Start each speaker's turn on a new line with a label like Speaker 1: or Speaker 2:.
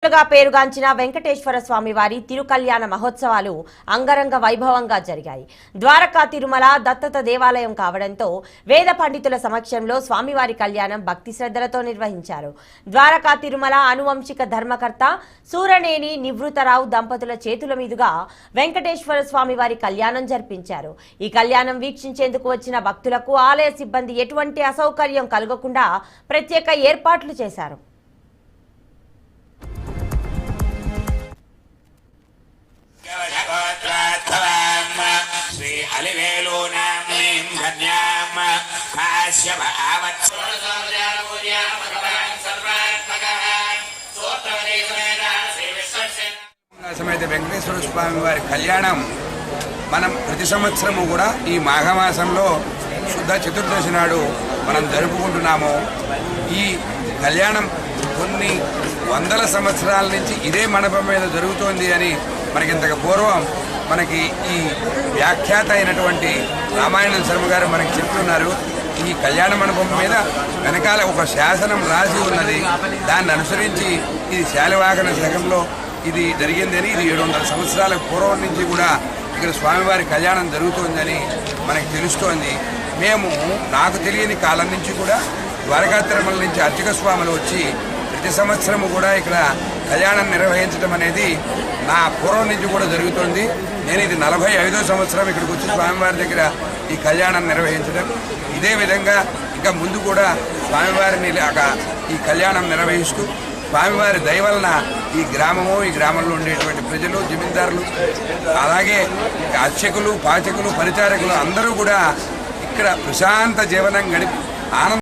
Speaker 1: పేరుగాంచిన వెంకటేశ్వర స్వామి వారి తిరుకల్యాణ మహోత్సవాలు అంగరంగ వైభవంగా జరిగాయి. ద్వారకా తిరుమల దత్తత దేవాలయం కావడంతో వేద పండితుల సమక్షంలో స్వామివారి కళ్యాణం భక్తి శ్రద్ధలతో నిర్వహించారు. ద్వారకా తిరుమల అనువంశిక ధర్మకర్త సూరనేని నివృతరావు దంపతుల చేతుల మీదుగా వెంకటేశ్వర స్వామి వారి కళ్యాణం జరిపించారు. ఈ కళ్యాణం వీక్షించేందుకు వచ్చిన భక్తులకు ఆలయ సిబ్బంది ఎటువంటి అసౌకర్యం కలగకుండా ప్రత్యేక ఏర్పాట్లు చేశారు.
Speaker 2: సమేత వెంకటేశ్వర స్వామి వారి కళ్యాణం మనం ప్రతి సంవత్సరము కూడా ఈ మాఘమాసంలో శుద్ధ చతుర్దశి నాడు మనం జరుపుకుంటున్నాము. ఈ కళ్యాణం కొన్ని వందల సంవత్సరాల నుంచి ఇదే మండపం మీద జరుగుతోంది అని మనకి ఇంతకు పూర్వం మనకి ఈ వ్యాఖ్యాత అయినటువంటి రామాయణం శర్మ గారు మనకి చెప్తున్నారు. ఈ కళ్యాణ మండపం మీద వెనకాల ఒక శాసనం రాసి ఉన్నది. దాన్ని అనుసరించి ఇది శాలివాహన శకంలో ఇది జరిగిందని, ఇది 700 సంవత్సరాల పూర్వం నుంచి కూడా ఇక్కడ స్వామివారి కళ్యాణం జరుగుతోందని మనకి తెలుస్తోంది. మేము నాకు తెలియని కాలం నుంచి కూడా ద్వారకా తిరుమల నుంచి అర్చక స్వాములు వచ్చి ప్రతి సంవత్సరము కూడా ఇక్కడ కళ్యాణం నిర్వహించడం అనేది నా పూర్వం నుంచి కూడా జరుగుతోంది. నేను ఇది 45వ సంవత్సరం ఇక్కడికి వచ్చి స్వామివారి దగ్గర ఈ కళ్యాణం నిర్వహించడం. ఇదే విధంగా ఇంకా ముందు కూడా స్వామివారిని ఈ కళ్యాణం నిర్వహిస్తూ స్వామివారి దయ వలన ఈ గ్రామము, ఈ గ్రామంలో ఉండేటువంటి ప్రజలు, జమీందారులు, అలాగే అర్చకులు, పాచకులు, పరిచారకులు అందరూ కూడా ఇక్కడ ప్రశాంత జీవనం గడిపి ఆనంద